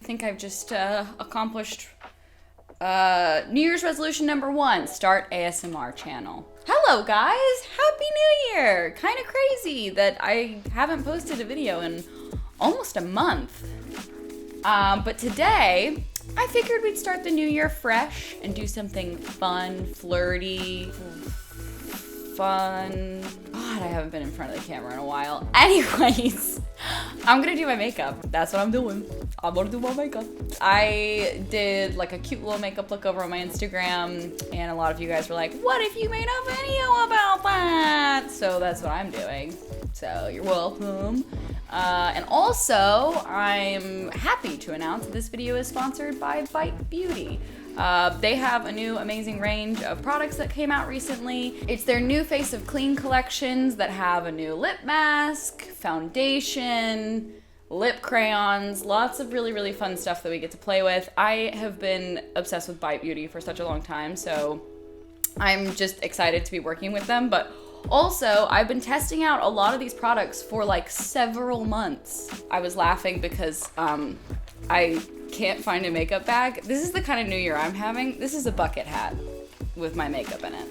think I've just accomplished New Year's resolution number 1, start ASMR channel. Hello guys, Happy New Year! Kind of crazy that I haven't posted a video in almost a month. But today, I figured we'd start the new year fresh and do something fun, flirty, fun. God, I haven't been in front of the camera in a while. Anyways, I'm gonna do my makeup. That's what I'm doing. I'm gonna do my makeup. I did like a cute little makeup look over on my Instagram, and a lot of you guys were like, what if you made a video about that? So that's what I'm doing. So you're welcome. And also, I'm happy to announce that this video is sponsored by Bite Beauty. They have a new amazing range of products that came out recently. It's their new Face of Clean collections that have a new lip mask, foundation, lip crayons, lots of really, really fun stuff that we get to play with. I have been obsessed with Bite Beauty for such a long time, so I'm just excited to be working with them. But also, I've been testing out a lot of these products for like several months. I was laughing because I can't find a makeup bag. This is the kind of new year I'm having. This is a bucket hat with my makeup in it.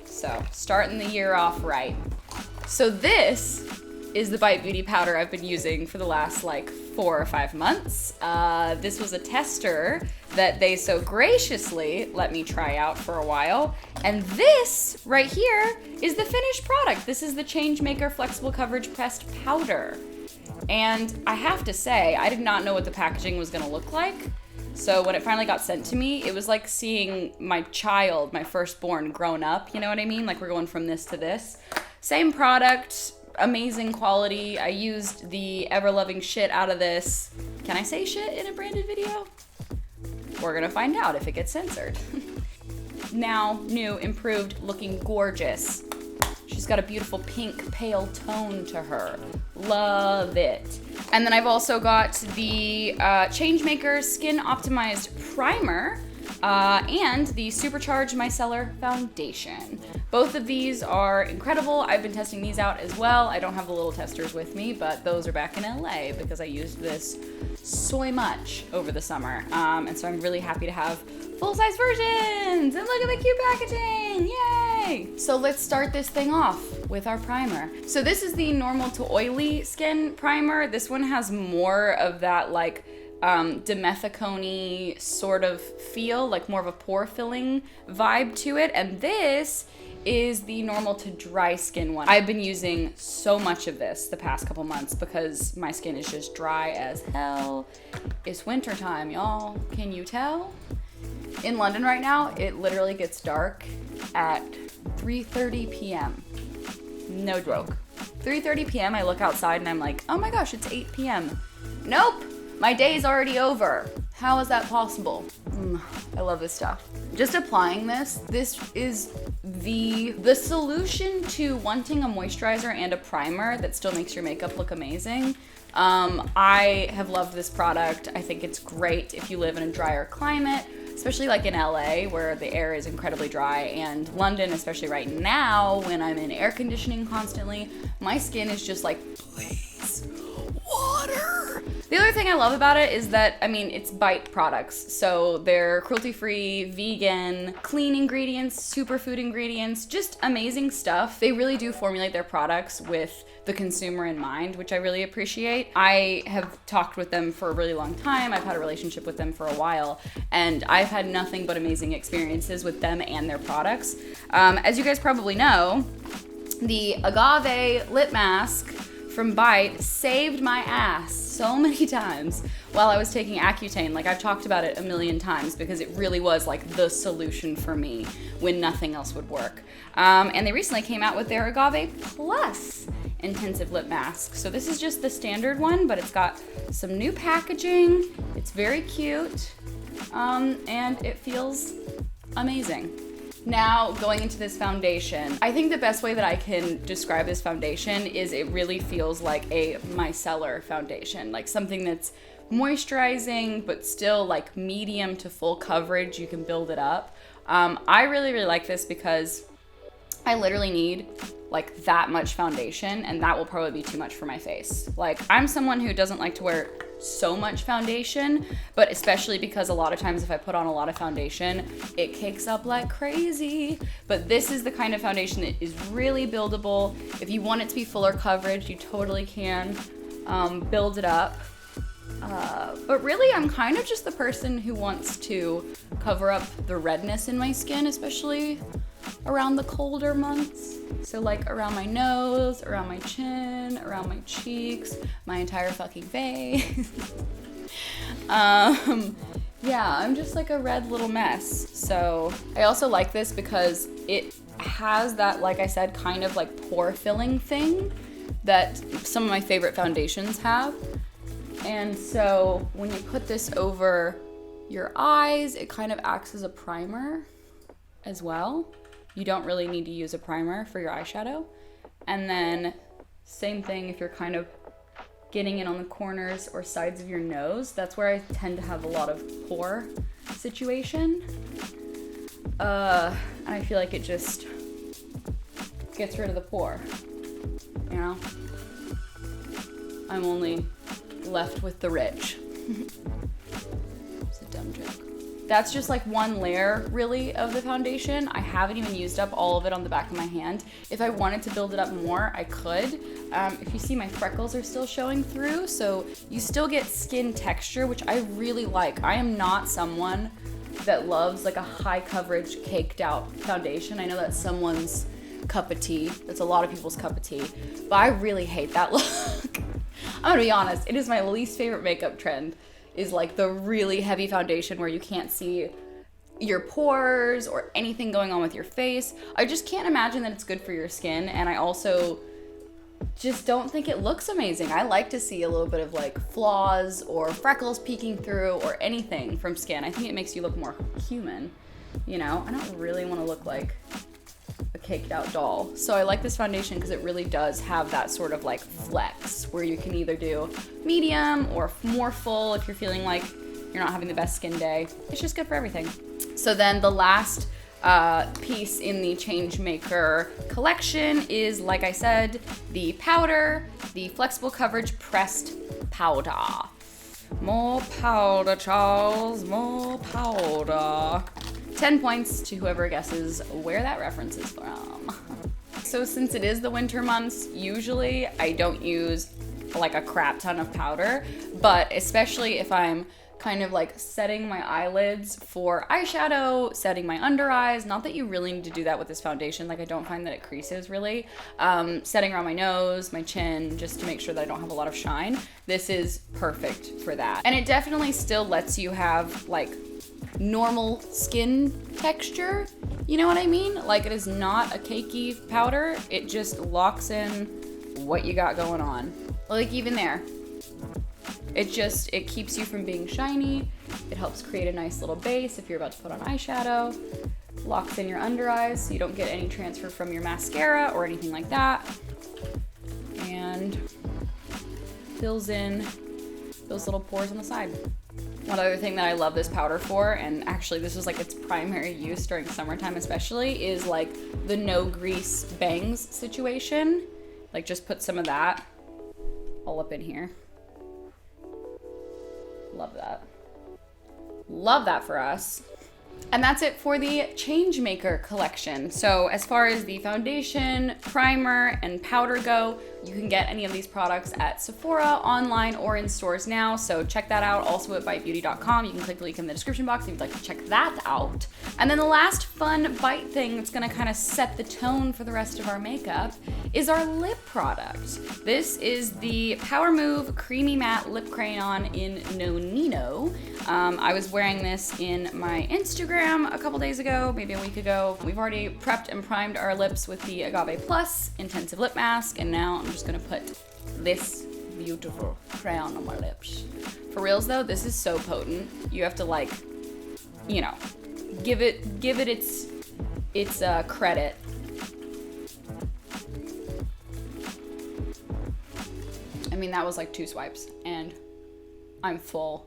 So, starting the year off right. So this is the Bite Beauty powder I've been using for the last like 4 or 5 months. This was a tester that they so graciously let me try out for a while. And this right here is the finished product. This is the Changemaker Flexible Coverage Pressed Powder. And I have to say, I did not know what the packaging was gonna look like. So when it finally got sent to me, it was like seeing my child, my firstborn, grown up, you know what I mean? Like we're going from this to this. Same product, amazing quality. I used the ever-loving shit out of this. Can I say shit in a branded video? We're gonna find out if it gets censored. Now, new, improved, looking gorgeous. She's got a beautiful pink, pale tone to her. Love it. And then I've also got the Changemaker Skin Optimized Primer and the Supercharged Micellar Foundation. Both of these are incredible. I've been testing these out as well. I don't have the little testers with me, but those are back in LA because I used this so much over the summer. And so I'm really happy to have full-size versions. And look at the cute packaging, yay! So let's start this thing off with our primer. So this is the normal to oily skin primer. This one has more of that like dimethicone sort of feel, like more of a pore filling vibe to it. And this is the normal to dry skin one. I've been using so much of this the past couple months because my skin is just dry as hell. It's wintertime, y'all. Can you tell? In London right now, it literally gets dark at 3:30 p.m. No joke. 3:30 p.m. I look outside and I'm like, oh my gosh, it's 8 p.m. Nope, my day's already over. How is that possible? I love this stuff. Just applying this is the solution to wanting a moisturizer and a primer that still makes your makeup look amazing. I have loved this product. I think it's great if you live in a drier climate, especially like in LA where the air is incredibly dry, and London, especially right now when I'm in air conditioning constantly, my skin is just like, please, water. The other thing I love about it is that, I mean, it's Bite products. So they're cruelty-free, vegan, clean ingredients, superfood ingredients, just amazing stuff. They really do formulate their products with the consumer in mind, which I really appreciate. I have talked with them for a really long time. I've had a relationship with them for a while, and I've had nothing but amazing experiences with them and their products. As you guys probably know, the agave lip mask from Bite saved my ass so many times while I was taking Accutane. Like, I've talked about it a million times because it really was like the solution for me when nothing else would work. And they recently came out with their Agave Plus intensive lip mask. So this is just the standard one, but it's got some new packaging. It's very cute, and it feels amazing. Now, going into this foundation, I think the best way that I can describe this foundation is it really feels like a micellar foundation, like something that's moisturizing, but still like medium to full coverage. You can build it up. I really, really like this because I literally need like that much foundation, and that will probably be too much for my face. Like, I'm someone who doesn't like to wear so much foundation, but especially because a lot of times if I put on a lot of foundation, it cakes up like crazy. But this is the kind of foundation that is really buildable. If you want it to be fuller coverage, you totally can build it up. But really, I'm kind of just the person who wants to cover up the redness in my skin, especially around the colder months. So like around my nose, around my chin, around my cheeks, my entire fucking face. Yeah, I'm just like a red little mess. So I also like this because it has that, like I said, kind of like pore filling thing that some of my favorite foundations have. And so when you put this over your eyes, it kind of acts as a primer as well. You don't really need to use a primer for your eyeshadow. And then same thing if you're kind of getting in on the corners or sides of your nose. That's where I tend to have a lot of pore situation. And I feel like it just gets rid of the pore, you know? I'm only left with the rich. It's a dumb joke. That's just like one layer really of the foundation. I haven't even used up all of it on the back of my hand. If I wanted to build it up more, I could. If you see, my freckles are still showing through, so you still get skin texture, which I really like. I am not someone that loves like a high coverage caked out foundation. I know that's someone's cup of tea. That's a lot of people's cup of tea, but I really hate that look. I'm gonna be honest, it is my least favorite makeup trend, is like the really heavy foundation where you can't see your pores or anything going on with your face. I just can't imagine that it's good for your skin, and I also just don't think it looks amazing. I like to see a little bit of like flaws or freckles peeking through or anything from skin. I think it makes you look more human, you know? I don't really want to look like a caked out doll. So I like this foundation because it really does have that sort of like flex where you can either do medium or more full if you're feeling like you're not having the best skin day. It's just good for everything. So then the last piece in the Changemaker collection is, like I said, the powder, the flexible coverage pressed powder. More powder, Charles, more powder. 10 points to whoever guesses where that reference is from. So since it is the winter months, usually I don't use like a crap ton of powder, but especially if I'm kind of like setting my eyelids for eyeshadow, setting my under eyes, not that you really need to do that with this foundation, like I don't find that it creases really, setting around my nose, my chin, just to make sure that I don't have a lot of shine. This is perfect for that. And it definitely still lets you have like normal skin texture, you know what I mean? Like it is not a cakey powder, it just locks in what you got going on. Like even there, it keeps you from being shiny, it helps create a nice little base if you're about to put on eyeshadow, locks in your under eyes so you don't get any transfer from your mascara or anything like that, and fills in those little pores on the side. One other thing that I love this powder for, and actually this is like its primary use during summertime especially, is like the no grease bangs situation. Like just put some of that all up in here. Love that. Love that for us. And that's it for the Changemaker collection. So as far as the foundation, primer, and powder go, you can get any of these products at Sephora, online, or in stores now. So check that out. Also at bitebeauty.com. You can click the link in the description box if you'd like to check that out. And then the last fun bite thing that's gonna kind of set the tone for the rest of our makeup is our lip product. This is the Power Move Creamy Matte Lip Crayon in No Nino. I was wearing this in my Instagram a couple days ago, maybe a week ago. We've already prepped and primed our lips with the Agave Plus Intensive Lip Mask, and now I'm just gonna put this beautiful crayon on my lips. For reals though, this is so potent. You have to like, you know, give it its credit. I mean, that was like 2 swipes, and I'm full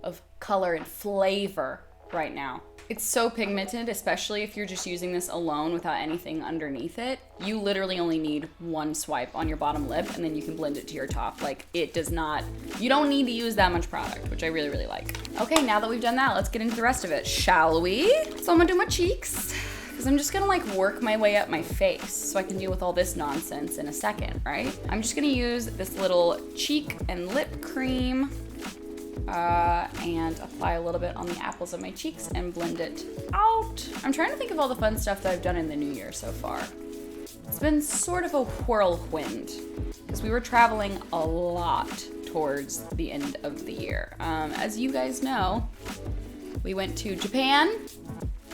of color and flavor right now. It's so pigmented, especially if you're just using this alone without anything underneath it. You literally only need one swipe on your bottom lip and then you can blend it to your top. Like, it does not, you don't need to use that much product, which I really, really like. Okay, now that we've done that, let's get into the rest of it, shall we? So I'm gonna do my cheeks, because I'm just gonna like work my way up my face so I can deal with all this nonsense in a second, right? I'm just gonna use this little cheek and lip cream and apply a little bit on the apples of my cheeks and blend it out. I'm trying to think of all the fun stuff that I've done in the new year so far. It's been sort of a whirlwind because we were traveling a lot towards the end of the year. As you guys know, we went to Japan,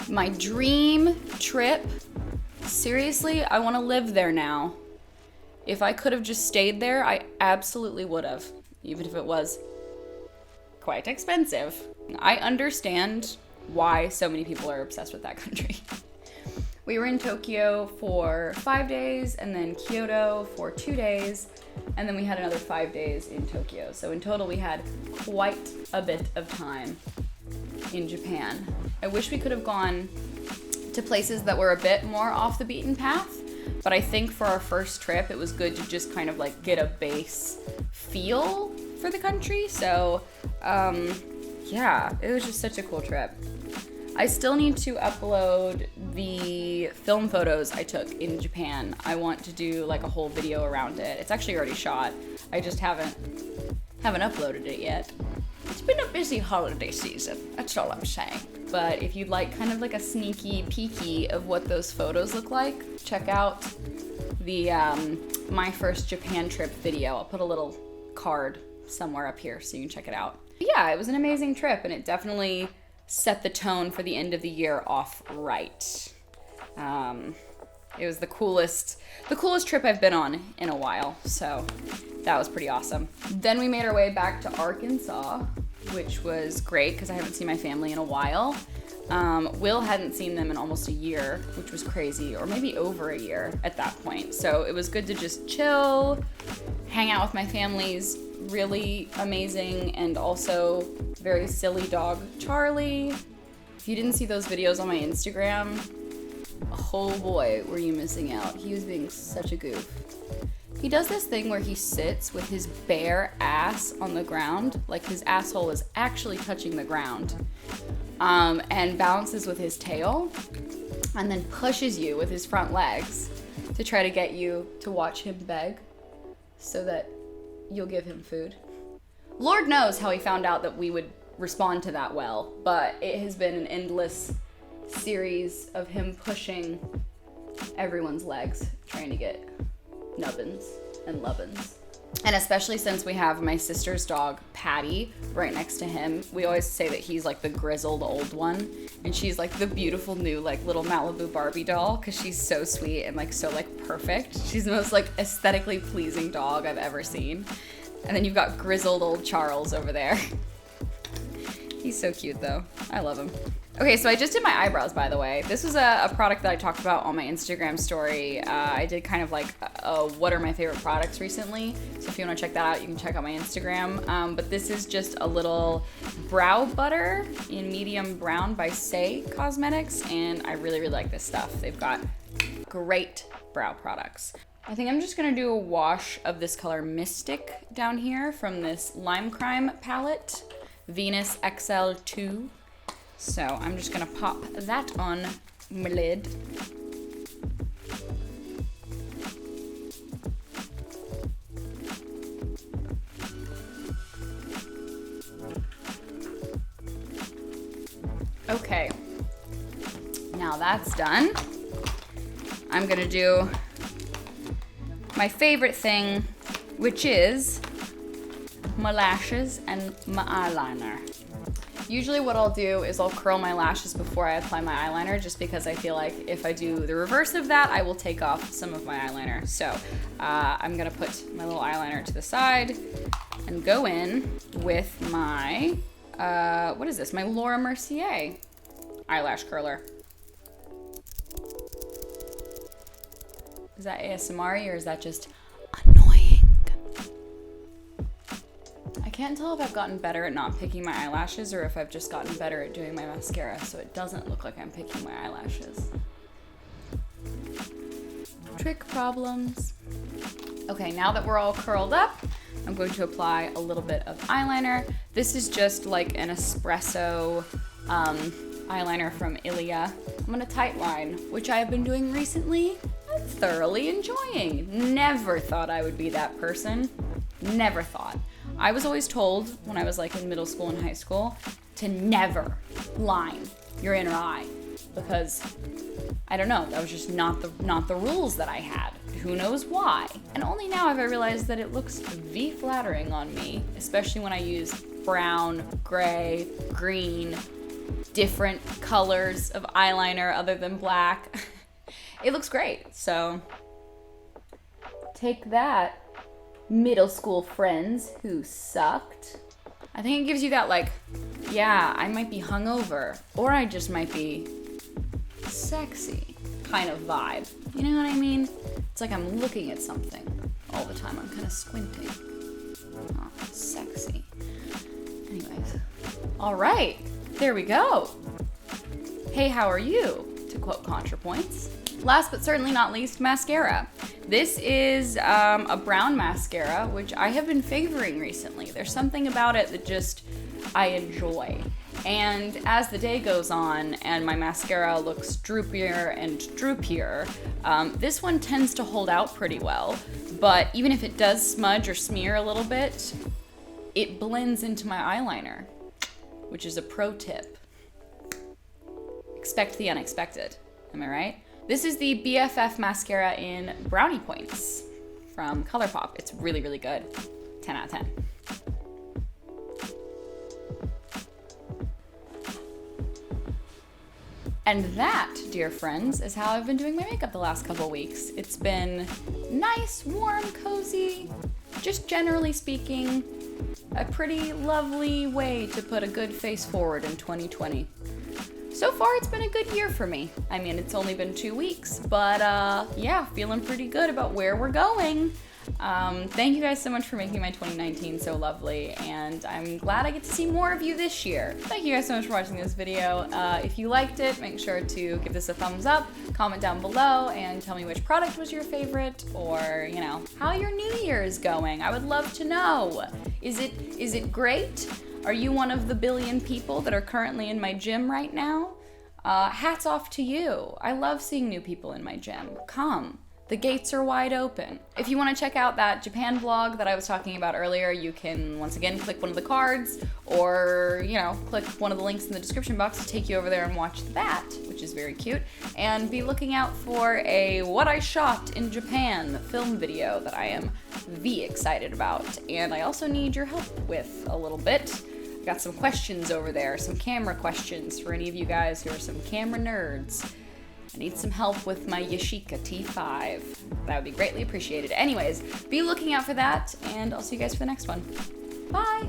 my dream trip. Seriously, I want to live there now. If I could have just stayed there, I absolutely would have, even if it was quite expensive. I understand why so many people are obsessed with that country. We were in Tokyo for 5 days and then Kyoto for 2 days, and then we had another 5 days in Tokyo. So in total we had quite a bit of time in Japan. I wish we could have gone to places that were a bit more off the beaten path, but I think for our first trip it was good to just kind of like get a base feel for the country. So yeah, it was just such a cool trip. I still need to upload the film photos I took in Japan. I want to do like a whole video around it. It's actually already shot. I just haven't uploaded it yet. It's been a busy holiday season, that's all I'm saying. But if you'd like kind of like a sneaky peeky of what those photos look like, check out the my first Japan trip video. I'll put a little card somewhere up here so you can check it out. But yeah, it was an amazing trip and it definitely set the tone for the end of the year off right. It was the coolest trip I've been on in a while, so that was pretty awesome. Then we made our way back to Arkansas, which was great because I haven't seen my family in a while. Will hadn't seen them in almost a year, which was crazy, or maybe over a year at that point. So it was good to just chill, hang out with my family's really amazing and also very silly dog, Charlie. If you didn't see those videos on my Instagram, oh boy, were you missing out. He was being such a goof. He does this thing where he sits with his bare ass on the ground, like his asshole is actually touching the ground, and bounces with his tail, and then pushes you with his front legs to try to get you to watch him beg so that you'll give him food. Lord knows how he found out that we would respond to that well, but it has been an endless series of him pushing everyone's legs, trying to get nubbins and lovin's. And especially since we have my sister's dog, Patty, right next to him, we always say that he's like the grizzled old one, and she's like the beautiful new like little Malibu Barbie doll because she's so sweet and like so like perfect. She's the most like aesthetically pleasing dog I've ever seen. And then you've got grizzled old Charles over there. He's so cute though. I love him. Okay, so I just did my eyebrows, by the way. This was a product that I talked about on my Instagram story. I did kind of like what are my favorite products recently. So if you want to check that out, you can check out my Instagram. But this is just a little brow butter in medium brown by Say Cosmetics. And I really, really like this stuff. They've got great brow products. I think I'm just going to do a wash of this color Mystic down here from this Lime Crime palette, Venus XL2. So I'm just gonna pop that on my lid. Okay, now that's done. I'm gonna do my favorite thing, which is my lashes and my eyeliner. Usually what I'll do is I'll curl my lashes before I apply my eyeliner, just because I feel like if I do the reverse of that, I will take off some of my eyeliner. So I'm gonna put my little eyeliner to the side and go in with my, what is this? My Laura Mercier eyelash curler. Is that ASMR or is that just annoying? I can't tell if I've gotten better at not picking my eyelashes or if I've just gotten better at doing my mascara, so it doesn't look like I'm picking my eyelashes. Trick problems. Okay, now that we're all curled up, I'm going to apply a little bit of eyeliner. This is just like an espresso eyeliner from Ilia. I'm gonna tight line, which I have been doing recently. I'm thoroughly enjoying. Never thought I would be that person. Never thought. I was always told when I was like in middle school and high school to never line your inner eye because I don't know, that was just not the rules that I had. Who knows why? And only now have I realized that it looks flattering on me, especially when I use brown, gray, green, different colors of eyeliner other than black. It looks great. So take that, middle school friends who sucked. I think it gives you that like, yeah, I might be hungover or I just might be sexy kind of vibe. You know what I mean? It's like I'm looking at something all the time. I'm kind of squinting. Oh, sexy. Anyways. All right. There we go. Hey, how are you? To quote ContraPoints. Last but certainly not least, mascara. This is a brown mascara, which I have been favoring recently. There's something about it that just I enjoy. And as the day goes on and my mascara looks droopier and droopier, this one tends to hold out pretty well. But even if it does smudge or smear a little bit, it blends into my eyeliner, which is a pro tip. Expect the unexpected, am I right? This is the BFF mascara in Brownie Points from ColourPop. It's really, really good. 10 out of 10. And that, dear friends, is how I've been doing my makeup the last couple weeks. It's been nice, warm, cozy, just generally speaking, a pretty lovely way to put a good face forward in 2020. So far, it's been a good year for me. I mean, it's only been 2 weeks, but yeah, feeling pretty good about where we're going. Thank you guys so much for making my 2019 so lovely, and I'm glad I get to see more of you this year. Thank you guys so much for watching this video. If you liked it, make sure to give this a thumbs up, comment down below, and tell me which product was your favorite, or, you know, how your new year is going. I would love to know. Is it great? Are you one of the billion people that are currently in my gym right now? Hats off to you. I love seeing new people in my gym. Come. The gates are wide open. If you want to check out that Japan vlog that I was talking about earlier, you can once again click one of the cards or, you know, click one of the links in the description box to take you over there and watch that, which is very cute. And be looking out for a What I Shot in Japan film video that I am excited about. And I also need your help with a little bit. I got some questions over there, some camera questions for any of you guys who are some camera nerds. I need some help with my Yashica T5. That would be greatly appreciated. Anyways, be looking out for that, and I'll see you guys for the next one. Bye!